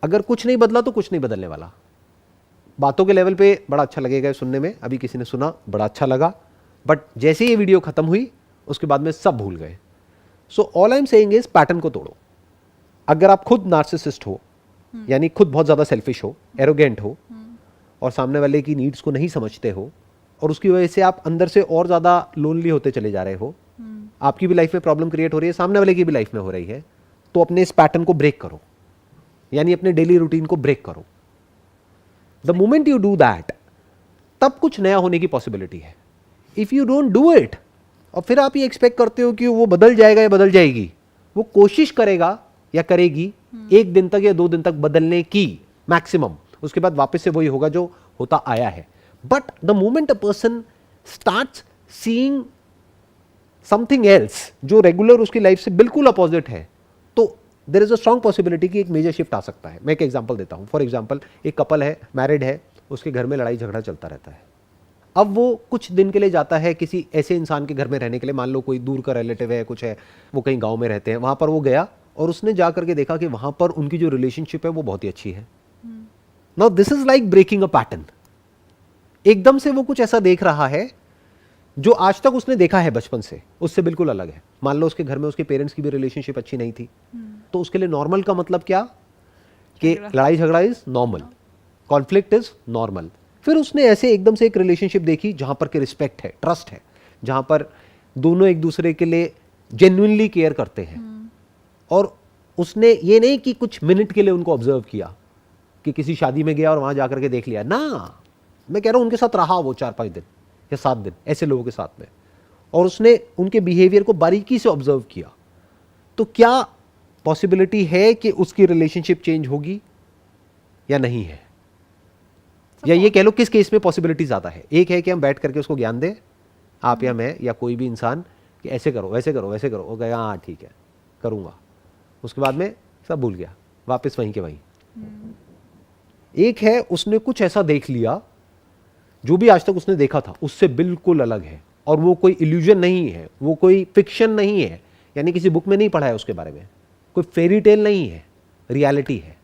अगर कुछ नहीं बदला तो कुछ नहीं बदलने वाला। बातों के लेवल पे बड़ा अच्छा लगेगा सुनने में, अभी किसी ने सुना बड़ा अच्छा लगा, बट जैसे ये वीडियो खत्म हुई उसके बाद में सब भूल गए। So all I am saying is, pattern को तोड़ो। अगर आप खुद नार्सिसिस्ट हो, यानी खुद बहुत ज्यादा सेल्फिश हो, एरोगेंट हो, और सामने वाले की नीड्स को नहीं समझते हो, और उसकी वजह से आप अंदर से और ज्यादा लोनली होते चले जा रहे हो, आपकी भी लाइफ में प्रॉब्लम क्रिएट हो रही है, सामने वाले की भी लाइफ में हो रही है, तो अपने इस पैटर्न को ब्रेक करो, यानी अपने डेली रूटीन को ब्रेक करो। The moment you do that, तब कुछ नया होने की पॉसिबिलिटी है। If you don't do it, और फिर आप ये एक्सपेक्ट करते हो कि वो बदल जाएगा या बदल जाएगी, वो कोशिश करेगा या करेगी एक दिन तक या 2 दिन तक बदलने की मैक्सिमम, उसके बाद वापस से वही होगा जो होता आया है। But the moment a person starts seeing something else, जो रेगुलर उसकी लाइफ से बिल्कुल अपोजिट है, तो there is a strong possibility कि एक मेजर शिफ्ट आ सकता है। मैं एक एग्जांपल देता हूं। फॉर एग्जांपल, एक कपल है, मैरिड है, उसके घर में लड़ाई झगड़ा चलता रहता है। अब वो कुछ दिन के लिए जाता है किसी ऐसे इंसान के घर में रहने के लिए, मान लो कोई दूर का रिलेटिव है, कुछ है, वो कहीं गांव में रहते हैं, वहां पर वो गया और उसने जा करके देखा कि वहां पर उनकी जो रिलेशनशिप है वो बहुत ही अच्छी है। Now this is like breaking a pattern. एकदम से वो कुछ ऐसा देख रहा है जो आज तक उसने देखा है बचपन से, उससे बिल्कुल अलग है। मान लो उसके घर में उसके पेरेंट्स की भी रिलेशनशिप अच्छी नहीं थी, तो उसके लिए नॉर्मल का मतलब क्या, कि लड़ाई झगड़ा is normal, conflict is normal. फिर उसने ऐसे एकदम से एक रिलेशनशिप देखी जहां पर के रिस्पेक्ट है, ट्रस्ट है, जहां पर दोनों एक दूसरे के लिए जेन्युइनली केयर करते हैं। और उसने ये नहीं कि कुछ मिनट के लिए उनको ऑब्जर्व किया, कि किसी शादी में गया और वहां जाकर के देख लिया ना, मैं कह रहा हूं उनके साथ रहा वो 4-5 दिन या 7 दिन ऐसे लोगों के साथ में, और उसने उनके बिहेवियर को बारीकी से ऑब्जर्व किया। तो क्या पॉसिबिलिटी है कि उसकी रिलेशनशिप चेंज होगी या नहीं है? या ये कह लो किस केस में पॉसिबिलिटी ज्यादा है? एक है कि हम बैठ करके उसको ज्ञान दें, आप या मैं या कोई भी इंसान, कि ऐसे करो वैसे करो वैसे करो, वो कहेगा हाँ ठीक है करूंगा, उसके बाद में सब भूल गया, वापस वहीं के वहीं। एक है उसने कुछ ऐसा देख लिया जो भी आज तक उसने देखा था उससे बिल्कुल अलग है, और वो कोई इल्यूजन नहीं है, वो कोई फिक्शन नहीं है, यानी किसी बुक में नहीं पढ़ा है उसके बारे में, कोई फेरी टेल नहीं है, रियलिटी है।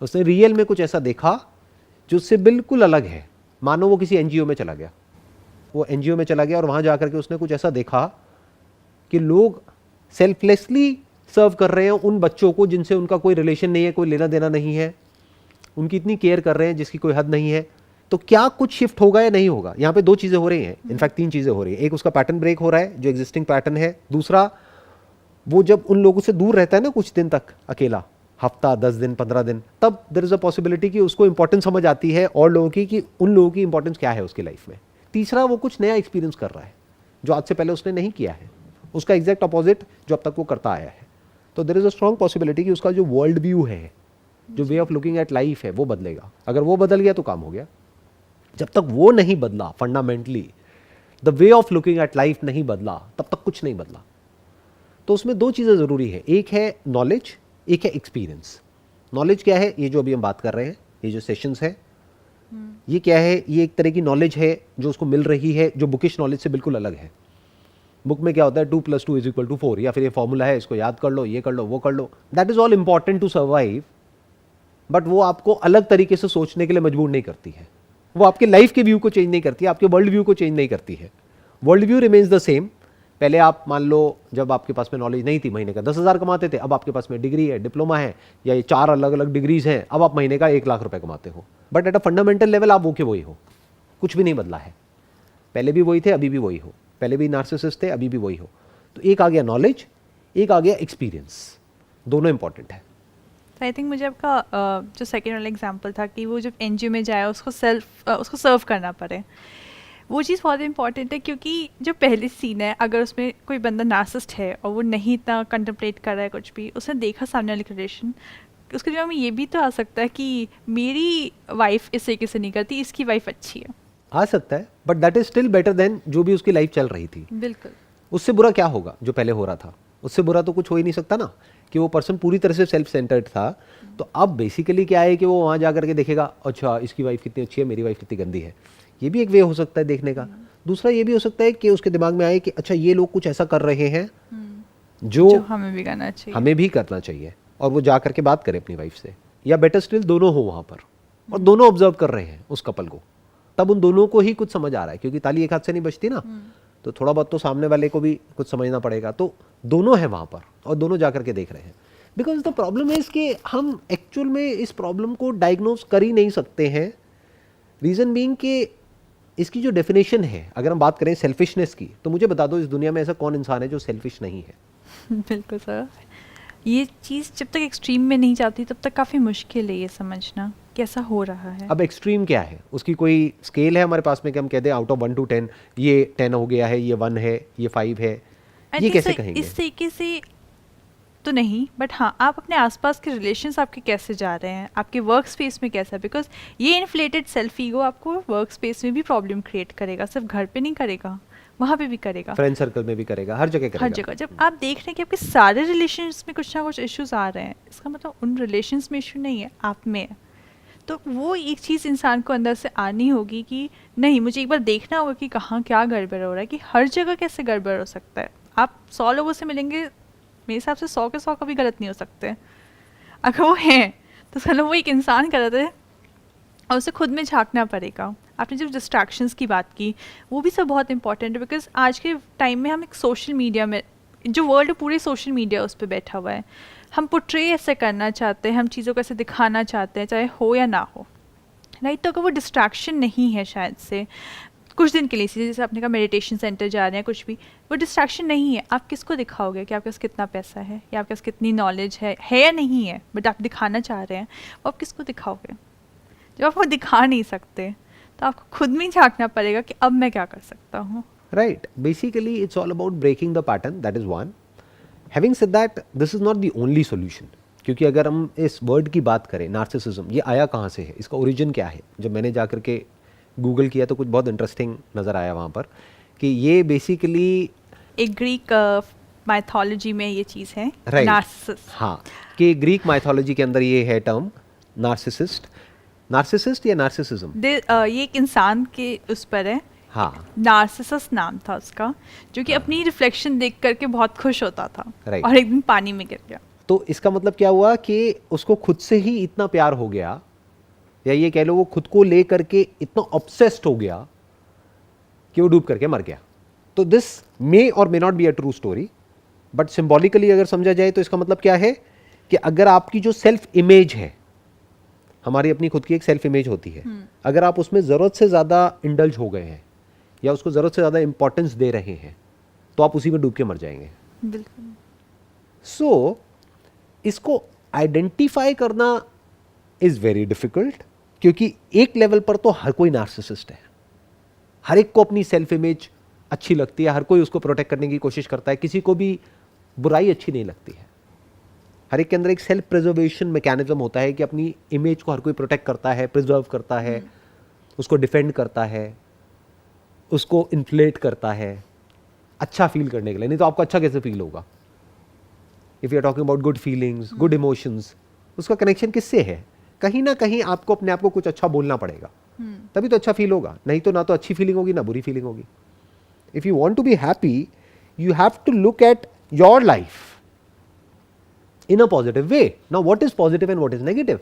उसने रियल में कुछ ऐसा देखा जो उससे बिल्कुल अलग है। मानो वो किसी एनजीओ में चला गया, वो एनजीओ में चला गया और वहां जाकर के उसने कुछ ऐसा देखा कि लोग सेल्फलेसली सर्व कर रहे हैं उन बच्चों को जिनसे उनका कोई रिलेशन नहीं है, कोई लेना देना नहीं है, उनकी इतनी केयर कर रहे हैं जिसकी कोई हद नहीं है। तो क्या कुछ शिफ्ट होगा या नहीं होगा? यहाँ पे 2 चीजें हो रही हैं, इनफैक्ट 3 चीजें हो रही हैं। एक, उसका पैटर्न ब्रेक हो रहा है जो एग्जिस्टिंग पैटर्न है। दूसरा, वो जब उन लोगों से दूर रहता है ना कुछ दिन तक अकेला, हफ्ता, 10 दिन, 15 दिन, तब देयर इज अ पॉसिबिलिटी कि उसको इंपॉर्टेंस समझ आती है और लोगों की, कि उन लोगों की इंपॉर्टेंस क्या है उसकी लाइफ में। तीसरा, वो कुछ नया एक्सपीरियंस कर रहा है जो आज से पहले उसने नहीं किया है, उसका एग्जैक्ट अपोजिट जो अब तक वो करता आया है। तो there is a strong possibility कि उसका जो वर्ल्ड व्यू है, जो way of looking at life है, वो बदलेगा। अगर वो बदल गया तो काम हो गया। जब तक वो नहीं बदला, fundamentally the way of looking at life नहीं बदला, तब तक कुछ नहीं बदला। तो उसमें 2 चीजें जरूरी है, एक है नॉलेज, एक है एक्सपीरियंस। नॉलेज क्या है? ये जो अभी हम बात कर रहे हैं, ये जो सेशंस है, ये क्या है? ये एक तरह की नॉलेज है जो उसको मिल रही है, जो बुकिश नॉलेज से बिल्कुल अलग है। बुक में क्या होता है, 2 + 2 = 4, या फिर ये फॉर्मूला है, इसको याद कर लो, ये कर लो, वो कर लो। That is all important to survive, but वो आपको अलग तरीके से सोचने के लिए मजबूर नहीं करती है, वो आपके लाइफ के व्यू को चेंज नहीं करती है, आपके वर्ल्ड व्यू को चेंज नहीं करती है। World view remains the same. पहले आप मान लो जब आपके पास में नॉलेज नहीं थी, महीने का 10,000 कमाते थे, अब आपके पास में डिग्री है, डिप्लोमा है, या ये 4 अलग अलग डिग्रीज हैं, अब आप महीने का 1 लाख रुपए कमाते हो। But at a fundamental level आप वो के वही हो, कुछ भी नहीं बदला है। पहले भी वही थे, अभी भी वही हो, पहले भी नार्सिसिस्ट थे, अभी भी वही हो। तो एक आ गया नॉलेज, एक आ गया एक्सपीरियंस, दोनों इंपॉर्टेंट है। आई थिंक मुझे आपका जो सेकेंड वाला एग्जाम्पल था कि वो जब एनजीओ में जाए उसको सर्व करना पड़े, वो चीज़ बहुत इंपॉर्टेंट है, क्योंकि जो पहली सीन है, अगर उसमें कोई बंदा नार्सिसिस्ट है और वो नहीं इतना कंटेम्पलेट कर रहा है कुछ भी, उसने देखा सामने वाली रिलेशन, उसके दिमाग में ये भी तो आ सकता है कि मेरी वाइफ इस तरीके से नहीं करती, इसकी वाइफ अच्छी है। आ सकता है, but that is still better than जो भी उसकी लाइफ चल रही थी। बिल्कुल। उससे बुरा क्या होगा जो पहले हो रहा था? उससे बुरा तो कुछ हो ही नहीं सकता ना, कि वो पर्सन पूरी तरह से सेल्फ सेंटर्ड था। तो अब बेसिकली क्या है कि वो वहाँ जा करके देखेगा, अच्छा इसकी वाइफ कितनी अच्छी है, मेरी वाइफ कितनी गंदी है। ये भी एक वे हो सकता है देखने का। दूसरा ये भी हो सकता है कि उसके दिमाग में आए कि अच्छा ये लोग कुछ ऐसा कर रहे हैं जो हमें भी करना चाहिए, हमें भी करना चाहिए, और वो जा करके बात करे अपनी वाइफ से, या बेटर स्टिल दोनों हो वहाँ पर और दोनों ऑब्जर्व कर रहे हैं उस कपल को। तब उन दोनों को ही कुछ समझ आ रहा है, क्योंकि ताली एक हाथ से नहीं बजती ना, तो थोड़ा बहुत तो सामने वाले को भी कुछ समझना पड़ेगा। तो दोनों है वहाँ पर और दोनों जा करके देख रहे हैं। बिकॉज द प्रॉब्लम है कि हम एक्चुअल में इस प्रॉब्लम को डायग्नोज कर ही नहीं सकते हैं। रीज़न बीइंग कि इसकी जो डेफिनेशन है, अगर हम बात करें सेल्फिशनेस की, तो मुझे बता दो इस दुनिया में ऐसा कौन इंसान है जो सेल्फिश नहीं है? बिल्कुल सर, ये चीज़ जब तक एक्सट्रीम में नहीं जाती तब तक काफ़ी मुश्किल है ये समझना कैसा हो रहा है। अब एक्सट्रीम क्या है? उसकी कोई स्केल है हमारे पास में कि हम कहते हैं आउट ऑफ 1 to 10 ये 10 हो गया है, ये 1 है, ये 5 है, ये कैसे कहेंगे? इस तरीके से तो नहीं, बट हाँ, आप अपने आसपास के रिलेशंस आपके कैसे जा रहे हैं, आपके वर्क स्पेस में कैसा, बिकॉज ये इन्फ्लेटेड सेल्फ ईगो आपको वर्क स्पेस में भी प्रॉब्लम क्रिएट करेगा, सिर्फ घर पे नहीं करेगा, वहाँ पे भी करेगा, फ्रेंड सर्कल में भी करेगा, हर जगह करेगा। हर जगह। जब आप देख रहे हैं कि आपके सारे रिलेशंस में कुछ ना कुछ इश्यूज आ रहे हैं, इसका मतलब उन रिलेशंस में इशू नहीं है, आप में है। तो वो एक चीज़ इंसान को अंदर से आनी होगी कि नहीं, मुझे एक बार देखना होगा कि कहाँ क्या गड़बड़ हो रहा है, कि हर जगह कैसे गड़बड़ हो सकता है। आप 100 लोगों से मिलेंगे, मेरे हिसाब से 100 के 100 कभी गलत नहीं हो सकते। अगर वो हैं तो मतलब वो एक इंसान गलत है और उसे खुद में झांकना पड़ेगा। आपने जब डिस्ट्रैक्शंस की बात की, वो भी सब बहुत इंपॉर्टेंट है, बिकॉज आज के टाइम में हम एक सोशल मीडिया में, जो वर्ल्ड पूरे सोशल मीडिया उस पर बैठा हुआ है, हम पोर्ट्रे ऐसे करना चाहते हैं, हम चीज़ों को ऐसे दिखाना चाहते हैं, चाहे हो या ना हो, राइट। तो अगर वो डिस्ट्रैक्शन नहीं है शायद से कुछ दिन के लिए, जैसे आपने कहा मेडिटेशन सेंटर जा रहे हैं, कुछ भी, वो डिस्ट्रैक्शन नहीं है, आप किसको दिखाओगे कि आपके पास कितना पैसा है या आपके पास कितनी नॉलेज है या नहीं है, बट आप दिखाना चाह रहे हैं, वो आप किसको दिखाओगे? जब आप वो दिखा नहीं सकते तो आपको खुद में झांकना पड़ेगा कि अब मैं क्या कर सकता हूँ। Right, basically it's all about breaking the pattern, that is one. Having said that, this is not the only solution, क्योंकि अगर हम इस वर्ड की बात करें नार्सिसिज्म, ये आया कहाँ से है, इसका ओरिजिन क्या है? जब मैंने जा करके गूगल किया तो कुछ बहुत इंटरेस्टिंग नज़र आया वहाँ पर कि ये बेसिकली एक ग्रीक माइथोलॉजी में ये चीज़ है, राइट, नार्सिसिस। हाँ, कि ग्रीक माइथोलॉजी के अंदर ये है टर्म नार्सिसिस्ट। नार्सिसिस्ट या नार्सिसिज्म, ये एक इंसान के उस पर है, हाँ, नार्सिसस नाम था उसका, जो कि अपनी रिफ्लेक्शन देख करके बहुत खुश होता था, Right. और एक दिन पानी में गिर गया। तो इसका मतलब क्या हुआ कि उसको खुद से ही इतना प्यार हो गया, या ये कह लो वो खुद को ले करके इतना ऑब्सेस्ड हो गया कि वो डूब करके मर गया। तो दिस मे और may not be a true story, but symbolically अगर समझा जाए तो इसका मतलब क्या है कि अगर आपकी जो सेल्फ इमेज है, हमारी अपनी खुद की एक सेल्फ इमेज होती है, अगर आप उसमें ज़रूरत से ज़्यादा इंडल्ज हो गए हैं या उसको ज़रूरत से ज़्यादा इंपॉर्टेंस दे रहे हैं, तो आप उसी में डूब के मर जाएंगे। बिल्कुल। सो इसको आइडेंटिफाई करना इज़ वेरी डिफ़िकल्ट, क्योंकि एक लेवल पर तो हर कोई नार्सिसिस्ट है, हर एक को अपनी सेल्फ इमेज अच्छी लगती है, हर कोई उसको प्रोटेक्ट करने की कोशिश करता है, किसी को भी बुराई अच्छी नहीं लगती है। हर एक के अंदर एक सेल्फ प्रिजर्वेशन मैकेनिज्म होता है कि अपनी इमेज को हर कोई प्रोटेक्ट करता है, प्रिजर्व करता है, उसको डिफेंड करता है, उसको इन्फ्लेट करता है अच्छा फील करने के लिए। नहीं तो आपको अच्छा कैसे फील होगा? If you are talking about good feelings, good emotions, उसका कनेक्शन किससे है? कहीं ना कहीं आपको अपने आप को कुछ अच्छा बोलना पड़ेगा, तभी तो अच्छा फील होगा, नहीं तो ना तो अच्छी फीलिंग होगी ना बुरी फीलिंग होगी। If you want to be happy, you have to look at your life in a positive way. Now what is positive and what is negative?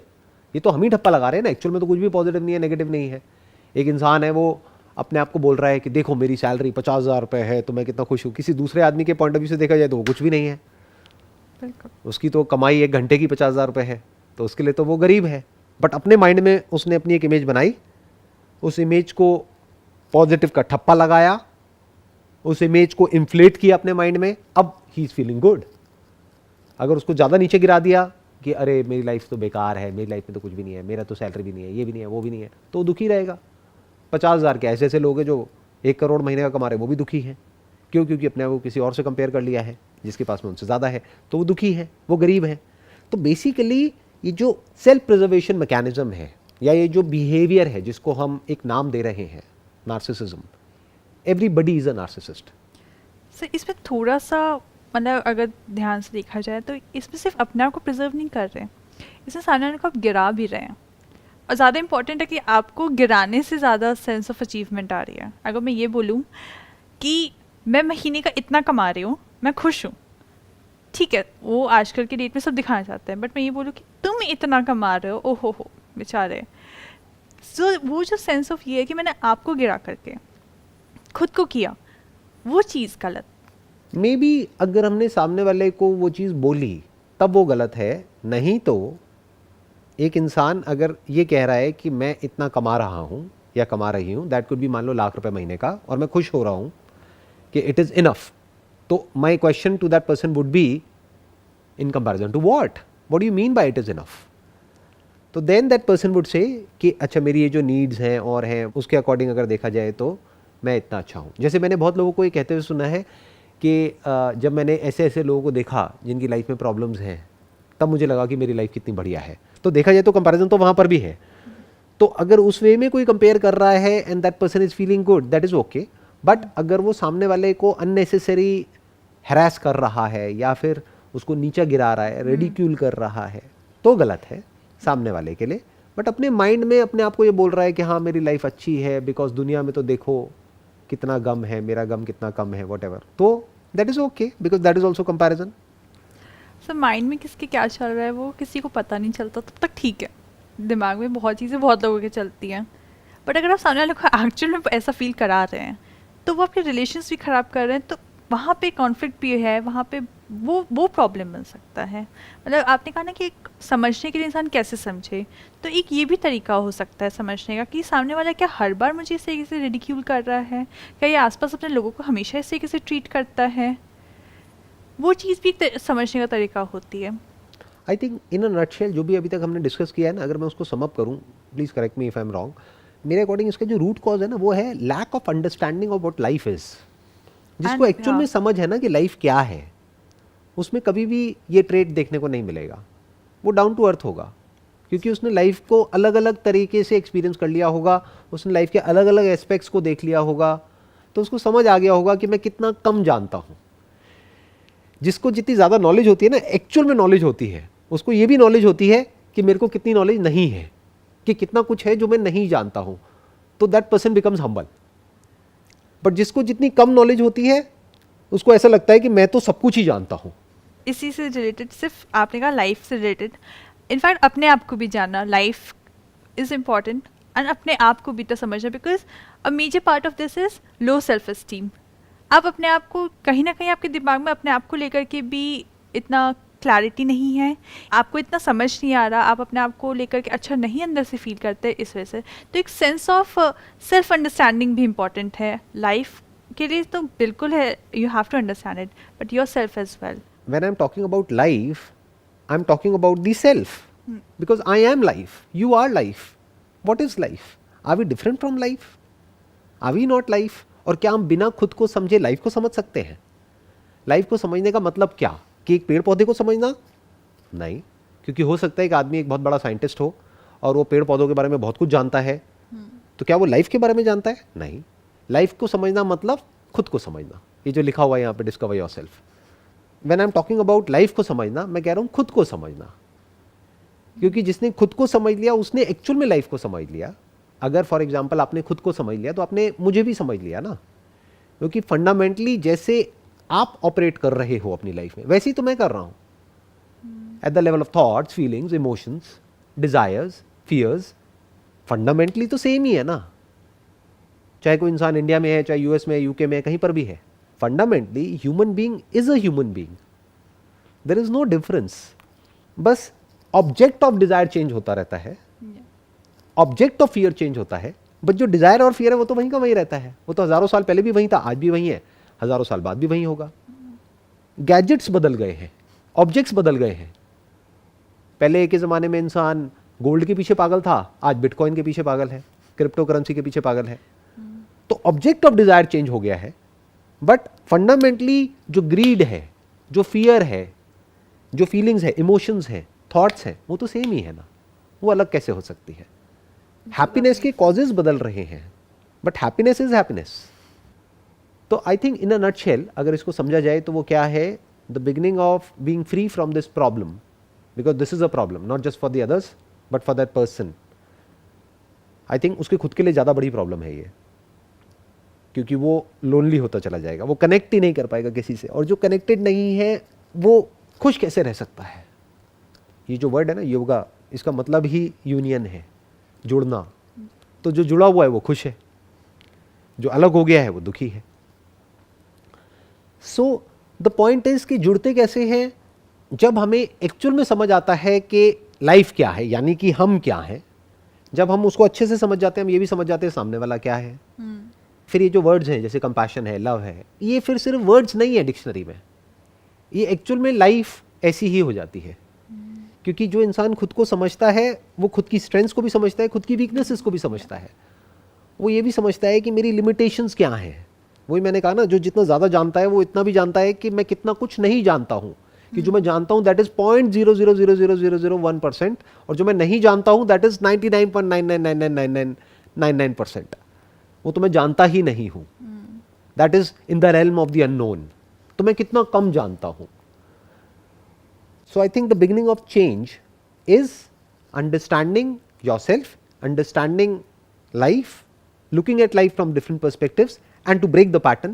ये तो हम ही ठप्पा लगा रहे हैं ना, एक्चुअल में तो कुछ भी पॉजिटिव नहीं है, नेगेटिव नहीं है। एक इंसान है वो अपने आप को बोल रहा है कि देखो मेरी सैलरी 50,000 रुपये है तो मैं कितना खुश हूँ, किसी दूसरे आदमी के पॉइंट ऑफ व्यू से देखा जाए तो वो कुछ भी नहीं है, उसकी तो कमाई 1 घंटे की 50,000 रुपये है, तो उसके लिए तो वो गरीब है। बट अपने माइंड में उसने अपनी एक इमेज बनाई, उस इमेज को पॉजिटिव का ठप्पा लगाया, उस इमेज को इन्फ्लेट किया अपने माइंड में, अब ही इज फीलिंग गुड। अगर उसको ज़्यादा नीचे गिरा दिया कि अरे मेरी लाइफ तो बेकार है, मेरी लाइफ में तो कुछ भी नहीं है, मेरा तो सैलरी भी नहीं है, ये भी नहीं है, वो भी नहीं है, तो वो दुखी रहेगा। 50,000 के ऐसे ऐसे लोग हैं जो 1 करोड़ महीने का कमा रहे, वो भी दुखी हैं। क्यों? क्योंकि अपने आप को किसी और से कंपेयर कर लिया है जिसके पास में उनसे ज़्यादा है, तो वो दुखी है, वो गरीब है। तो बेसिकली ये जो सेल्फ प्रिजर्वेशन मैकेनिज्म है या ये जो बिहेवियर है जिसको हम एक नाम दे रहे हैं narcissism, everybody is a narcissist. Sir इसमें थोड़ा सा मतलब अगर ध्यान से देखा जाए तो इसमें सिर्फ अपने आप को प्रिजर्व नहीं कर रहे हैं, इसमें सामने वाले को आप गिरा भी रहे हैं। और ज़्यादा इंपॉर्टेंट है कि आपको गिराने से ज़्यादा सेंस ऑफ अचीवमेंट आ रही है। अगर मैं ये बोलूँ कि मैं महीने का इतना कमा रही हूँ, मैं खुश हूँ, ठीक है, वो आजकल के डेट में सब दिखाना चाहते हैं, बट मैं ये बोलूँ कि तुम इतना कमा रहे हो, ओहो हो बेचारे। सो वो जो सेंस ऑफ ये है कि मैंने आपको गिरा करके खुद को किया, वो चीज़ गलत। मे बी अगर हमने सामने वाले को वो चीज़ बोली तब वो गलत है, नहीं तो एक इंसान अगर ये कह रहा है कि मैं इतना कमा रहा हूँ या कमा रही हूँ, दैट कुड बी मान लो लाख रुपए महीने का, और मैं खुश हो रहा हूँ कि इट इज़ इनफ, तो my question to that person would be in comparison to what do you mean by it is enough? तो then that person would say कि अच्छा मेरी ये जो नीड्स हैं और हैं उसके अकॉर्डिंग अगर देखा जाए तो मैं इतना अच्छा हूँ। जैसे मैंने बहुत लोगों को ये कहते हुए सुना है कि जब मैंने ऐसे ऐसे लोगों को देखा जिनकी लाइफ में प्रॉब्लम्स हैं, तब मुझे लगा कि मेरी लाइफ कितनी बढ़िया है। तो देखा जाए तो कंपैरिजन तो वहाँ पर भी है। तो अगर उस वे में कोई कंपेयर कर रहा है and that person is feeling good, that is okay. But अगर वो सामने वाले को अननेसेसरी हैरास कर रहा है या फिर उसको नीचा गिरा रहा है, रेडिक्यूल कर रहा है, तो गलत है सामने वाले के लिए। बट अपने माइंड में अपने आप को ये बोल रहा है कि हाँ मेरी लाइफ अच्छी है बिकॉज दुनिया में तो देखो कितना गम है, मेरा गम कितना कम है, वॉट एवर, तो that is okay because that is also comparison. Sir mind में किसके क्या चल रहा है वो किसी को पता नहीं चलता, तब तक ठीक है। दिमाग में बहुत चीज़ें बहुत लोगों के चलती हैं, बट अगर आप सामने वाले को एक्चुअल में ऐसा फील करा रहे हैं तो वो आपके रिलेशंस भी ख़राब कर रहे हैं, तो वहाँ पे कॉन्फ्लिक्ट भी है, वहाँ पे वो प्रॉब्लम बन सकता है। मतलब आपने कहा ना कि एक समझने के लिए इंसान कैसे समझे, तो एक ये भी तरीका हो सकता है समझने का कि सामने वाला क्या हर बार मुझे इस तरीके से रिडिक्यूल कर रहा है, क्या ये आसपास अपने लोगों को हमेशा इस तरीके से ट्रीट करता है, वो चीज़ भी एक समझने का तरीका होती है। I think in a nutshell जो भी अभी तक हमने डिस्कस किया है ना, अगर मैं उसको सम अप करूँ, please correct me if I am wrong, मेरे अकॉर्डिंग इसका जो रूट कॉज है ना वो है lack of understanding of what life is. जिसको एक्चुअल में समझ है ना कि लाइफ क्या है, उसमें कभी भी ये ट्रेट देखने को नहीं मिलेगा। वो डाउन टू अर्थ होगा क्योंकि उसने लाइफ को अलग अलग तरीके से एक्सपीरियंस कर लिया होगा, उसने लाइफ के अलग अलग एस्पेक्ट्स को देख लिया होगा, तो उसको समझ आ गया होगा कि मैं कितना कम जानता हूँ। जिसको जितनी ज़्यादा नॉलेज होती है ना, एक्चुअल में नॉलेज होती है, उसको ये भी नॉलेज होती है कि मेरे को कितनी नॉलेज नहीं है, कि कितना कुछ है जो मैं नहीं जानता हूँ, तो that person becomes humble. But जिसको जितनी कम नॉलेज होती है उसको ऐसा लगता है कि मैं तो सब कुछ ही जानता हूँ। इसी से रिलेटेड, सिर्फ आपने कहा लाइफ से रिलेटेड, इनफैक्ट अपने आप को भी जानना, लाइफ इज़ इम्पॉर्टेंट, एंड अपने आप को भी तो समझना, because a major part of this is low self esteem. आप अपने आप को कहीं ना कहीं आपके दिमाग में अपने आप को लेकर के भी इतना क्लैरिटी नहीं है, आपको इतना समझ नहीं आ रहा, आप अपने आप को लेकर के अच्छा नहीं अंदर से फील करते इस वजह से। तो एक सेंस ऑफ सेल्फ अंडरस्टैंडिंग भी इम्पॉर्टेंट है लाइफ के लिए, तो बिल्कुल है, you have to understand it, but your self as well. When I'm talking about life, I'm talking about the self. Because I am life. You are life. What is life? Are we different from life? Are we not life? और क्या हम बिना खुद को समझे life को समझ सकते हैं? लाइफ को समझने का मतलब क्या? कि एक पेड़ पौधे को समझना? नहीं, क्योंकि हो सकता है कि आदमी एक बहुत बड़ा साइंटिस्ट हो और वो पेड़ पौधों के बारे में बहुत कुछ जानता है, तो क्या वो लाइफ के बारे में जानता है? नहीं। लाइफ को समझना मतलब खुद को समझना, ये जो लिखा हुआ है यहाँ पे, discover your self. When I'm talking about life को समझना, मैं कह रहा हूँ खुद को समझना, क्योंकि जिसने खुद को समझ लिया उसने एक्चुअल में लाइफ को समझ लिया। अगर फॉर एग्जांपल आपने खुद को समझ लिया तो आपने मुझे भी समझ लिया ना, क्योंकि फंडामेंटली जैसे आप ऑपरेट कर रहे हो अपनी लाइफ में वैसे ही तो मैं कर रहा हूँ, at the level of thoughts, feelings, emotions. Desires, fears fundamentally तो सेम ही है ना, चाहे कोई इंसान इंडिया में है, चाहे यूएस में है, यूके में है, कहीं पर भी है, fundamentally human being is a human being, there is no difference. बस ऑब्जेक्ट ऑफ डिजायर चेंज होता रहता है, ऑब्जेक्ट ऑफ फियर चेंज होता है, बट जो डिजायर और फियर है वो तो वहीं का वहीं रहता है। वो तो हजारों साल पहले भी वहीं था, आज भी वहीं है, हजारों साल बाद भी वहीं होगा। गैजेट्स बदल गए हैं, ऑब्जेक्ट्स बदल गए हैं। पहले के ज़माने में इंसान गोल्ड के पीछे पागल था, आज बिटकॉइन के पीछे पागल है, क्रिप्टो करेंसी के पीछे पागल है। तो ऑब्जेक्ट ऑफ डिजायर चेंज हो गया है, बट फंडामेंटली जो ग्रीड है, जो फियर है, जो फीलिंग्स है, इमोशंस है, थॉट्स है, वो तो सेम ही है ना, वो अलग कैसे हो सकती है? हैप्पीनेस के कॉजेज बदल रहे हैं, बट हैप्पीनेस इज हैप्पीनेस। तो I think in a nutshell अगर इसको समझा जाए तो वो क्या है, the beginning of being free from this problem, because this is a problem not just for the others but for that person. I think उसके खुद के लिए ज़्यादा बड़ी प्रॉब्लम है ये, क्योंकि वो लोनली होता चला जाएगा, वो कनेक्ट ही नहीं कर पाएगा किसी से, और जो कनेक्टेड नहीं है वो खुश कैसे रह सकता है? ये जो वर्ड है ना योगा, इसका मतलब ही यूनियन है, जुड़ना। तो जो जुड़ा हुआ है वो खुश है, जो अलग हो गया है वो दुखी है। सो द पॉइंट इज कि जुड़ते कैसे हैं? जब हमें एक्चुअल में समझ आता है कि लाइफ क्या है, यानी कि हम क्या हैं, जब हम उसको अच्छे से समझ जाते हैं, हम ये भी समझ जाते हैं सामने वाला क्या है। फिर ये जो वर्ड्स हैं जैसे कंपैशन है, लव है, ये फिर सिर्फ वर्ड्स नहीं है डिक्शनरी में, ये एक्चुअल में लाइफ ऐसी ही हो जाती है। क्योंकि जो इंसान खुद को समझता है वो खुद की स्ट्रेंथ्स को भी समझता है, खुद की वीकनेसेस को भी समझता है, वो ये भी समझता है कि मेरी लिमिटेशंस क्या हैं। वही मैंने कहा ना, जो जितना ज़्यादा जानता है वो इतना भी जानता है कि मैं कितना कुछ नहीं जानता हूँ, कि जो मैं जानता हूँ दैट इज 0.0000001%, और जो मैं नहीं जानता हूँ दैट इज 99.99999999%। वो तो मैं जानता ही नहीं हूँ, that is in the realm of the unknown. तो मैं कितना कम जानता हूँ। So I think the beginning of change is understanding yourself, understanding life, looking at life from different perspectives and to break the pattern.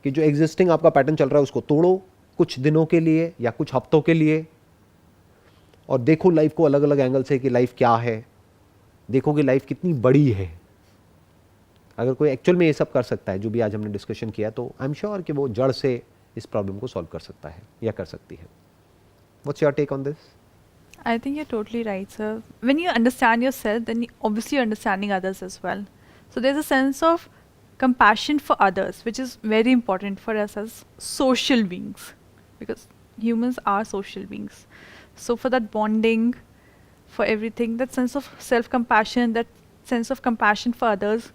कि जो existing आपका pattern चल रहा है उसको तोड़ो कुछ दिनों के लिए या कुछ हफ्तों के लिए, और देखो लाइफ को अलग अलग एंगल से कि लाइफ क्या है, देखो कि लाइफ कितनी बड़ी है। अगर कोई एक्चुअल में ये सब कर सकता है जो भी आज हमने डिस्कशन किया, तो आई एम श्योर कि वो जड़ से इस प्रॉब्लम को सॉल्व कर सकता है या कर सकती है। What's your take on this? I think you're totally right, sir. When you understand yourself, then obviously you're understanding others as well. So there's a sense of compassion for others, which is very important for us as social beings, because humans are social beings. So for that bonding, for everything, that sense of self-compassion, that sense of compassion for others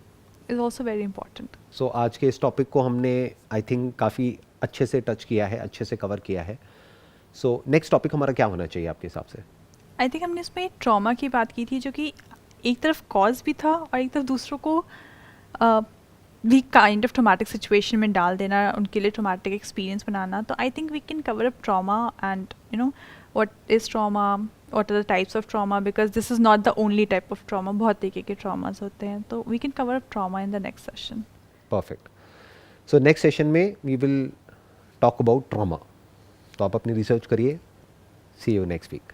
is also very important. So आज के इस topic को हमने I think काफ़ी अच्छे से touch किया है, अच्छे से कवर किया है। सो नेक्स्ट टॉपिक हमारा क्या होना चाहिए आपके हिसाब से? आई थिंक हमने इसमें ट्रॉमा की बात की थी, जो कि एक तरफ कॉज भी था और एक तरफ दूसरों को भी काइंड ऑफ ट्रॉमेटिक सिचुएशन में डाल देना, उनके लिए ट्रॉमेटिक एक्सपीरियंस बनाना। तो I think we can cover up trauma and you know what is trauma, what are the types of trauma, because this is not the only type of trauma, बहुत तरीके के ट्रॉमास होते हैं। तो we can cover up trauma in the next session. Perfect. So next session में we will talk about trauma. तो आप अपनी रिसर्च करिए। See you next week.